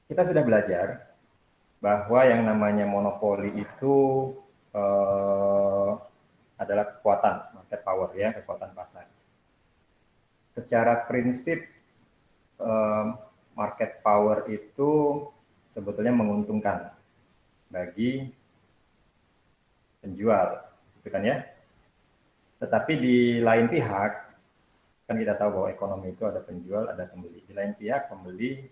kita sudah belajar bahwa yang namanya monopoli itu adalah kekuatan market power, ya, kekuatan pasar. Secara prinsip market power itu sebetulnya menguntungkan bagi penjual, gitu kan ya. Tetapi di lain pihak, kan kita tahu bahwa ekonomi itu ada penjual, ada pembeli. Di lain pihak, pembeli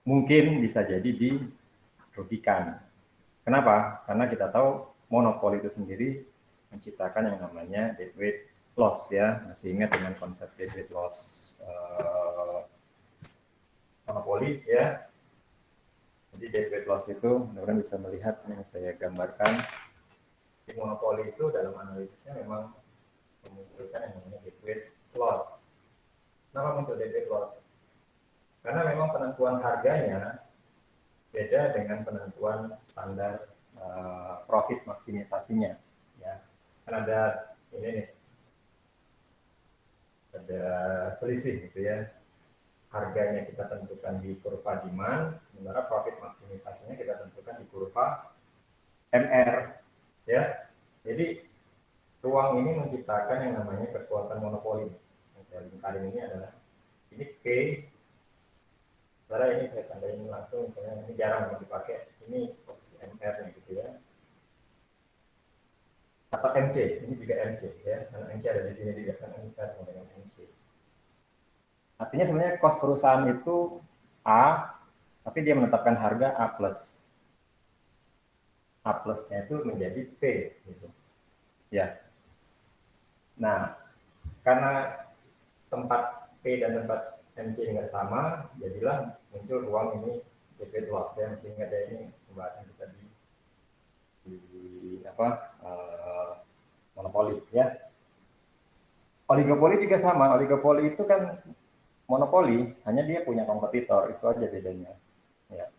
mungkin bisa jadi dirugikan. Kenapa? Karena kita tahu monopoli itu sendiri menciptakan yang namanya dead weight loss, ya. Masih ingat dengan konsep dead weight loss monopoli, ya. Jadi dead weight loss itu, mudah-mudahan bisa melihat yang saya gambarkan. Di monopoli itu dalam analisisnya memang memunculkan yang namanya dead weight loss. Kenapa muncul dead weight loss? Karena memang penentuan harganya beda dengan penentuan standar profit maksimisasinya, ya. Kan ada ini nih, ada selisih gitu ya. Harganya kita tentukan di kurva demand, sementara profit maksimisasinya kita tentukan di kurva MR, ya. Jadi ruang ini menciptakan yang namanya kekuatan monopoli. Yang saya lingkarin ini adalah ini P. Sementara ini saya tandain langsung, misalnya ini jarang dipakai, ini posisi MR-nya gitu ya. Atau MC, ini juga MC ya, karena MC ada di sini juga kan, kita dengan MC. Artinya sebenarnya cost perusahaan itu A, tapi dia menetapkan harga A plus. A plusnya itu menjadi P gitu. Ya. Nah, karena tempat P dan tempat MC nggak sama, jadilah muncul ruang ini dead loss, ya. Masih ingat ya, ini pembahasan kita di monopoli, ya. Oligopoli juga sama. Oligopoli itu kan monopoli, hanya dia punya kompetitor, itu aja bedanya. Ya.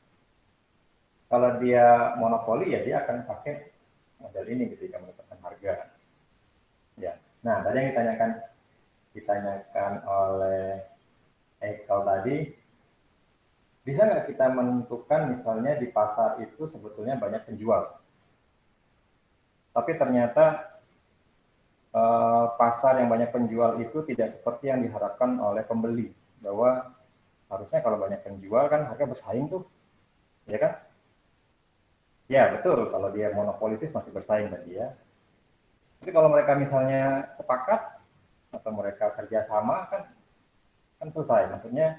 Kalau dia monopoli, ya dia akan pakai model ini ketika menetapkan harga. Ya. Nah, tadi yang ditanyakan oleh Ekel tadi, bisa nggak kita menentukan misalnya di pasar itu sebetulnya banyak penjual, tapi ternyata pasar yang banyak penjual itu tidak seperti yang diharapkan oleh pembeli, bahwa harusnya kalau banyak penjual kan harga bersaing tuh, ya kan? Ya betul, kalau dia monopolisis masih bersaing tadi ya. Tapi kalau mereka misalnya sepakat atau mereka kerjasama kan selesai. Maksudnya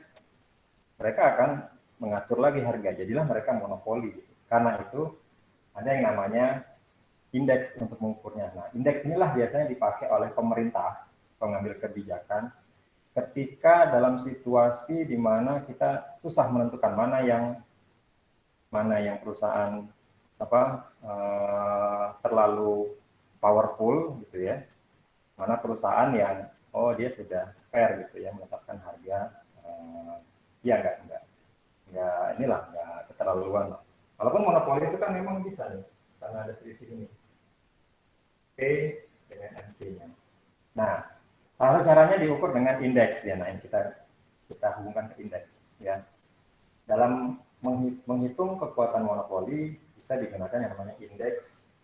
mereka akan mengatur lagi harga, jadilah mereka monopoli. Karena itu ada yang namanya indeks untuk mengukurnya. Nah, indeks inilah biasanya dipakai oleh pemerintah, pengambil kebijakan, ketika dalam situasi di mana kita susah menentukan mana yang perusahaan terlalu powerful gitu ya, mana perusahaan yang dia sudah fair gitu ya menetapkan harga, ya nggak keterlaluan. Walaupun monopoli itu kan memang bisa nih, karena ada selisih ini P dengan MC-nya. Nah, salah caranya diukur dengan indeks ya. Nah, ini kita hubungkan ke indeks ya. Dalam menghitung kekuatan monopoli bisa digunakan yang namanya indeks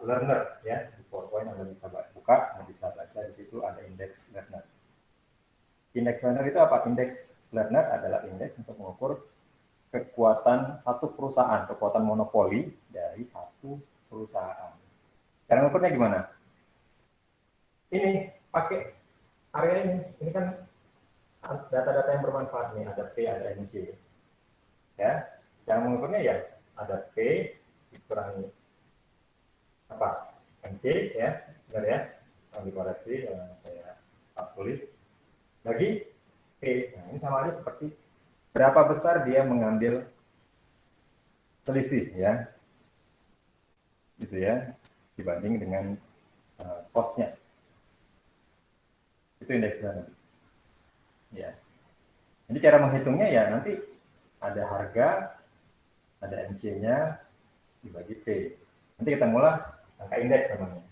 learner ya. Di PowerPoint Anda bisa buka, Anda bisa baca di situ ada indeks learner. Indeks learner itu apa? Indeks learner adalah indeks untuk mengukur kekuatan satu perusahaan, kekuatan monopoli dari satu perusahaan. Cara mengukurnya gimana? Ini pakai area ini kan data-data yang bermanfaat nih, ada P, ada MC. Ya, cara mengukurnya ya ada P dikurangi MC ya, benar ya, dikoreksi saya tulis bagi P. Nah, ini sama aja seperti berapa besar dia mengambil selisih ya, gitu ya, dibanding dengan cost-nya. Itu indeks nanti. Ya. Jadi cara menghitungnya ya nanti ada harga, ada MC-nya dibagi P. Nanti kita mulai angka indeks namanya.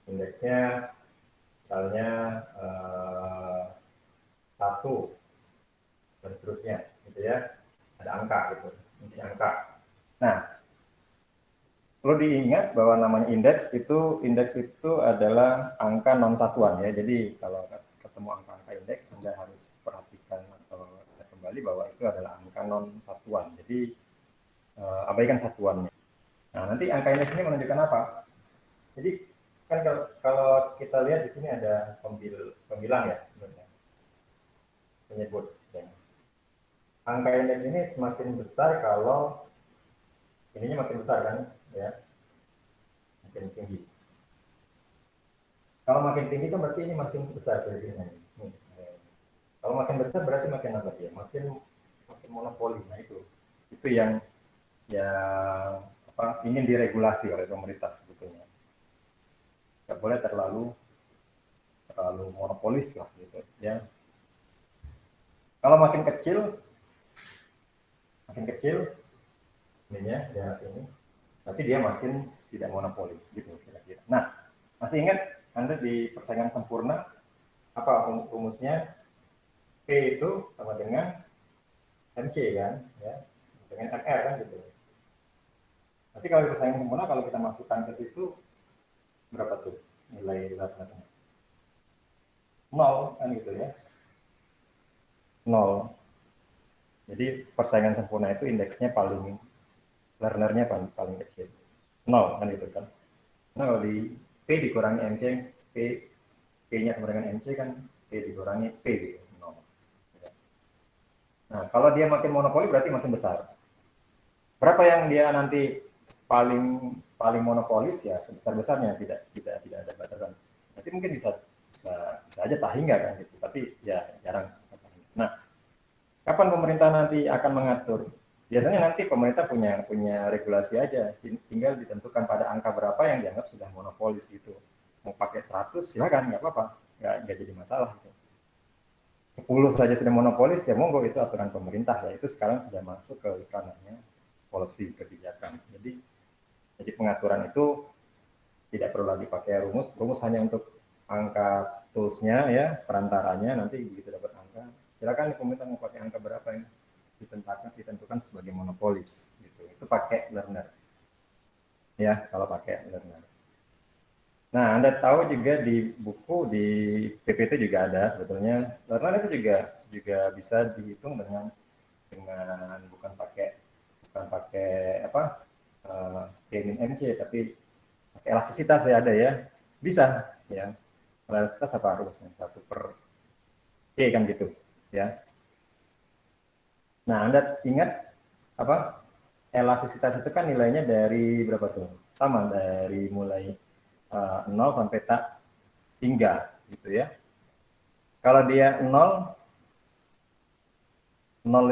Indeksnya misalnya 1. dan seterusnya, gitu ya. Ada angka gitu, inti angka. Nah, perlu diingat bahwa namanya indeks itu adalah angka non satuan ya. Jadi kalau ketemu angka-angka indeks, Anda harus perhatikan atau kembali bahwa itu adalah angka non satuan. Jadi abaikan satuannya. Nah, nanti angka indeks ini menunjukkan apa? Jadi kan kalau kita lihat di sini ada pembilang ya, penyebut. Ya. Angka indeks ini semakin besar kalau ininya makin besar kan, ya, makin tinggi. Kalau makin tinggi itu berarti ini makin besar selisihnya. Kalau makin besar berarti makin apa ya? Makin monopoli. Nah itu yang apa, ingin diregulasi oleh pemerintah sebetulnya. Tidak boleh terlalu monopolis lah gitu ya. Kalau makin kecil ininya jarak ini, tapi dia makin tidak monopolis gitu kira-kira. Nah, masih ingat Anda di persaingan sempurna apa rumusnya? P itu sama dengan MC kan, ya, dengan MR kan gitu. Tapi kalau di persaingan sempurna, kalau kita masukkan ke situ berapa tuh nilai rata-ratanya? 0 kan gitu ya, 0. Jadi persaingan sempurna itu indeksnya paling, learnernya paling kecil, 0 kan gitu kan. Nah kalau di P dikurangi MC, P-nya sama dengan MC kan, P dikurangi P gitu, 0. Nah kalau dia makin monopoli berarti makin besar. Berapa yang dia nanti paling monopolis ya sebesar-besarnya, tidak ada batasan. Nanti mungkin bisa aja tak hingga kan gitu, tapi ya jarang. Nah, kapan pemerintah nanti akan mengatur? Biasanya nanti pemerintah punya regulasi aja, tinggal ditentukan pada angka berapa yang dianggap sudah monopolis gitu. Mau pakai 100 silakan, nggak apa-apa, nggak jadi masalah. Gitu. 10 saja sudah monopolis ya monggo, itu aturan pemerintah ya, itu sekarang sudah masuk ke ranahnya policy kebijakan. Jadi pengaturan itu tidak perlu lagi pakai rumus hanya untuk angka toolsnya ya, perantaranya. Nanti begitu dapat angka, silakan pemerintah mau pakai angka berapa yang ditentukan sebagai monopolis gitu. Itu pakai learner ya, kalau pakai learner. Nah, Anda tahu juga di buku di PPT juga ada sebetulnya learner itu juga bisa dihitung dengan bukan pakai apa MC, tapi pakai elastisitas ya, ada ya, bisa ya. Elastisitas apa harusnya 1/K kan gitu ya. Nah, Anda ingat apa, elastisitas itu kan nilainya dari berapa tuh? Sama dari mulai 0 sampai tak hingga gitu ya. Kalau dia 0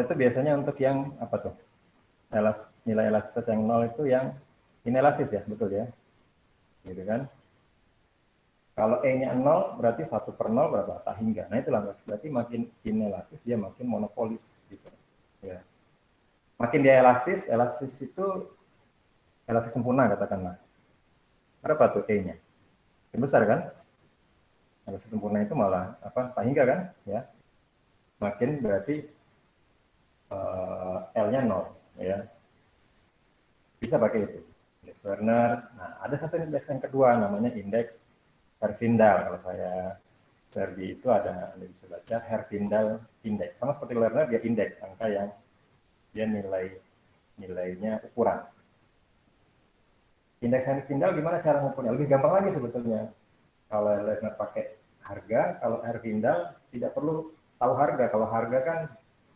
itu biasanya untuk yang apa tuh? Nilai elastisitas yang 0 itu yang inelastis ya, betul ya? Gitu kan? Kalau E-nya 0 berarti 1/0 berapa? Tak hingga. Nah itulah berarti makin inelastis dia makin monopolis gitu. Ya. Makin dia elastis itu elastis sempurna katakanlah. Berapa tuh E-nya? Yang besar kan? Elastis sempurna itu malah apa? Tak hingga kan? Ya. Makin berarti L-nya 0 ya. Bisa pakai itu. Indeks Lerner. Nah, ada satu indeks yang kedua namanya indeks Herfindahl. Kalau saya share itu ada, Anda bisa baca Herfindahl Index. Sama seperti Lerner, dia indeks, angka yang dia nilainya ukuran. Indeks Herfindahl gimana cara mengukurnya? Lebih gampang lagi sebetulnya. Kalau Lerner pakai harga, kalau Herfindahl tidak perlu tahu harga. Kalau harga kan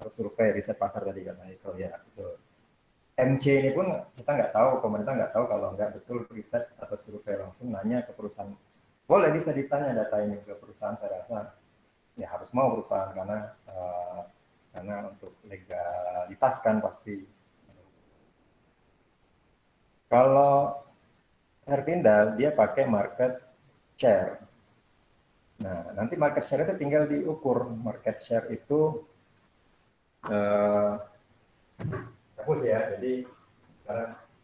harus survei, riset pasar tadi kan. Itu ya, betul. MC ini pun kita nggak tahu, pemerintah nggak tahu kalau nggak betul riset atau survei langsung nanya ke perusahaan. Boleh bisa ditanya data ini ke perusahaan, saya rasa ya harus mau perusahaan karena untuk legalitas kan pasti. Kalau Herfindahl dia pakai market share. Nah, nanti market share itu tinggal diukur. Market share itu bagus ya. Jadi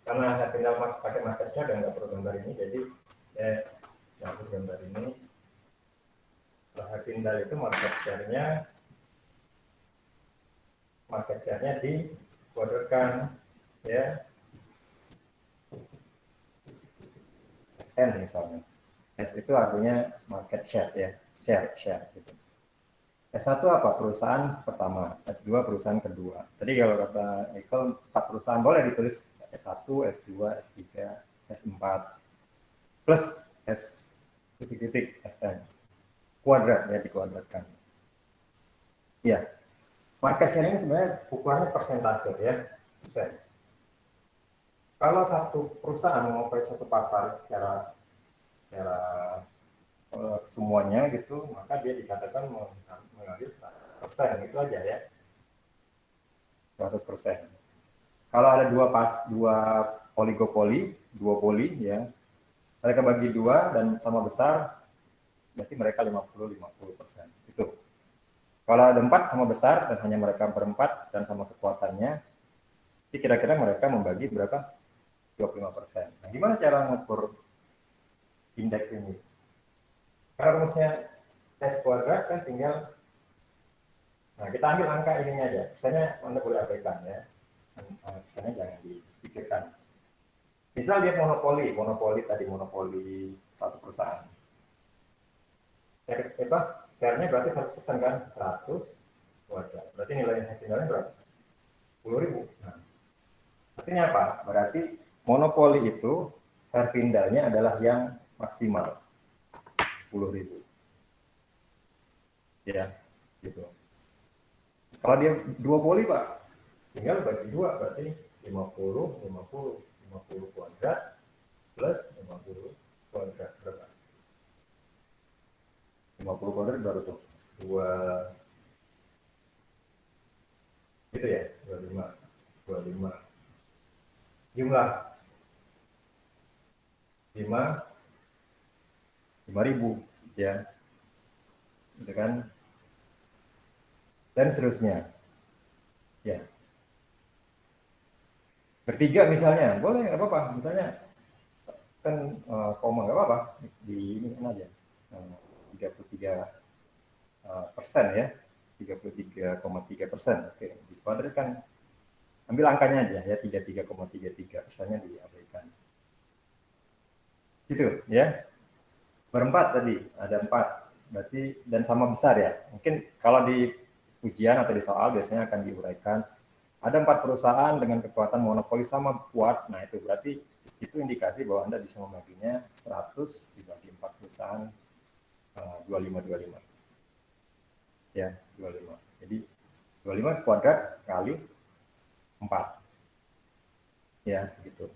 karena Herfindahl pakai market share dan nggak perlu gambar ini, jadi saya hapus gambar ini. Kalau Herfindahl itu market share-nya market share-nya dikuadratkan, ya. SN misalnya. S itu artinya market share, ya, share gitu. S1 apa? Perusahaan pertama, S2 perusahaan kedua. Jadi kalau kata Michael, 4 perusahaan boleh ditulis S1, S2, S3, S4, plus S titik-titik SN. Kuadrat, ya, dikuadratkan. Ya, market share ini sebenarnya ukurannya persentase, ya, persen. Kalau satu perusahaan menguasai satu pasar secara semuanya gitu, maka dia dikatakan mengambil 100%, itu aja, ya, 100%. Kalau ada dua oligopoli, duopoli, ya, mereka bagi dua dan sama besar, berarti mereka 50-50%. Itu. Kalau ada 4 sama besar dan hanya mereka berempat dan sama kekuatannya, jadi kira-kira mereka membagi berapa? 25%. Nah, gimana cara mengukur indeks ini? Karena rumusnya S kuadrat kan tinggal, nah kita ambil angka ininya aja. Misalnya Anda boleh abaikan, ya. Misalnya jangan dipikirkan. Misal dia monopoli tadi, monopoli satu perusahaan. Share-nya berarti 100% kan? 100 kuadrat. Berarti nilainya berapa? 10.000. Nah, artinya apa? Berarti monopoli itu Herfindalnya adalah yang maksimal 10.000. Ya, gitu. Kalau dia duopoli, Pak, tinggal bagi dua, berarti 50 kuadrat plus 50 kuadrat berapa? 50 kuadrat baru tuh 2, gitu ya, 25 jumlah 5.000, ya, gitu kan, dan seterusnya, ya. Bertiga misalnya boleh, nggak apa-apa, misalnya kan koma nggak apa-apa, di ini aja 33%, ya, 33,3%. Oke, dikuadratkan, ambil angkanya aja, ya, 33,33%-nya diabaikan. Gitu, ya. Berempat tadi, ada 4, berarti, dan sama besar, ya. Mungkin kalau di ujian atau di soal biasanya akan diuraikan, ada 4 perusahaan dengan kekuatan monopoli sama kuat. Nah, itu berarti itu indikasi bahwa Anda bisa membaginya 100 dibagi 4 perusahaan, 25. Ya, 25. Jadi 25 kuadrat kali 4. Ya, gitu.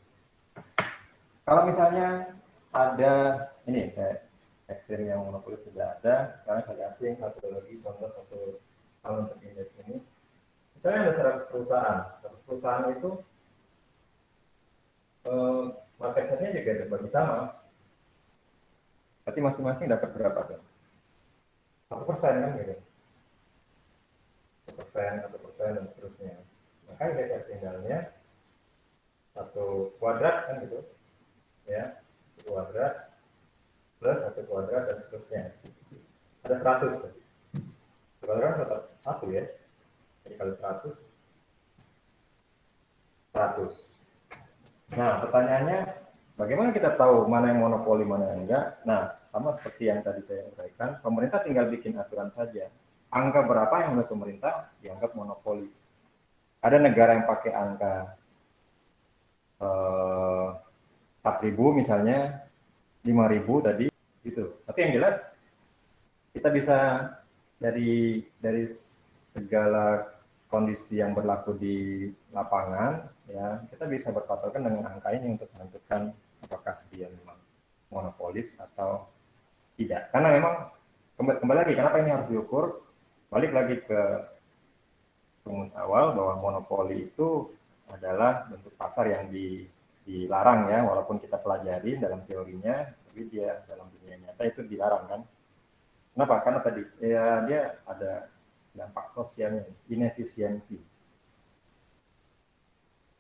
Kalau misalnya ada, ini saya ekstrim yang monopoli sudah ada, sekarang saya kasih satu lagi contoh, satu hal untuk indeks ini. Misalnya ada 100 perusahaan. 100 perusahaan itu market share-nya juga berbagi sama. Berarti masing-masing dapat berapa tuh? 1% kan gitu. 1%, dan seterusnya. Maka indeks tinggalnya 1 kuadrat kan gitu. Ya, 1 kuadrat plus 1 kuadrat dan seterusnya. Ada 100 tuh. Kuadrat tetap 1, ya. Jadi kali 100. Nah, pertanyaannya, bagaimana kita tahu mana yang monopoli, mana yang enggak? Nah, sama seperti yang tadi saya sampaikan, pemerintah tinggal bikin aturan saja. Angka berapa yang oleh pemerintah dianggap monopolis. Ada negara yang pakai angka 4.000 misalnya, 5.000 tadi, gitu. Tapi yang jelas, kita bisa dari segala kondisi yang berlaku di lapangan, ya, kita bisa berpatokan dengan angka ini untuk menentukan apakah dia memang monopolis atau tidak. Karena memang kembali lagi, kenapa ini harus diukur? Balik lagi ke rumus awal bahwa monopoli itu adalah bentuk pasar yang dilarang, ya, walaupun kita pelajari dalam teorinya, tapi dia dalam dunia nyata itu dilarang kan. Kenapa? Karena tadi ya dia ada dampak sosialnya, inefisiensi.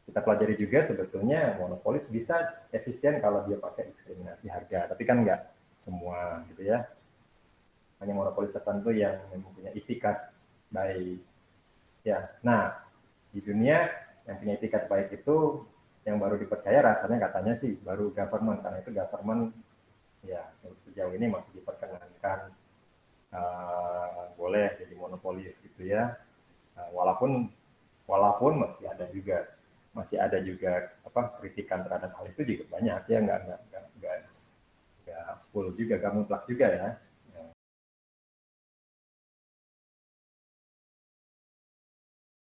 Kita pelajari juga sebetulnya monopolis bisa efisien kalau dia pakai diskriminasi harga, tapi kan enggak semua gitu, ya. Hanya monopolis tertentu yang mempunyai itikat baik. Ya, nah Di dunia yang punya etikat baik itu yang baru dipercaya rasanya katanya sih baru government, karena itu government ya sejauh ini masih diperkenankan boleh jadi monopolis gitu ya. Walaupun masih ada juga apa kritikan terhadap hal itu juga banyak ya, nggak full juga, nggak mutlak juga ya.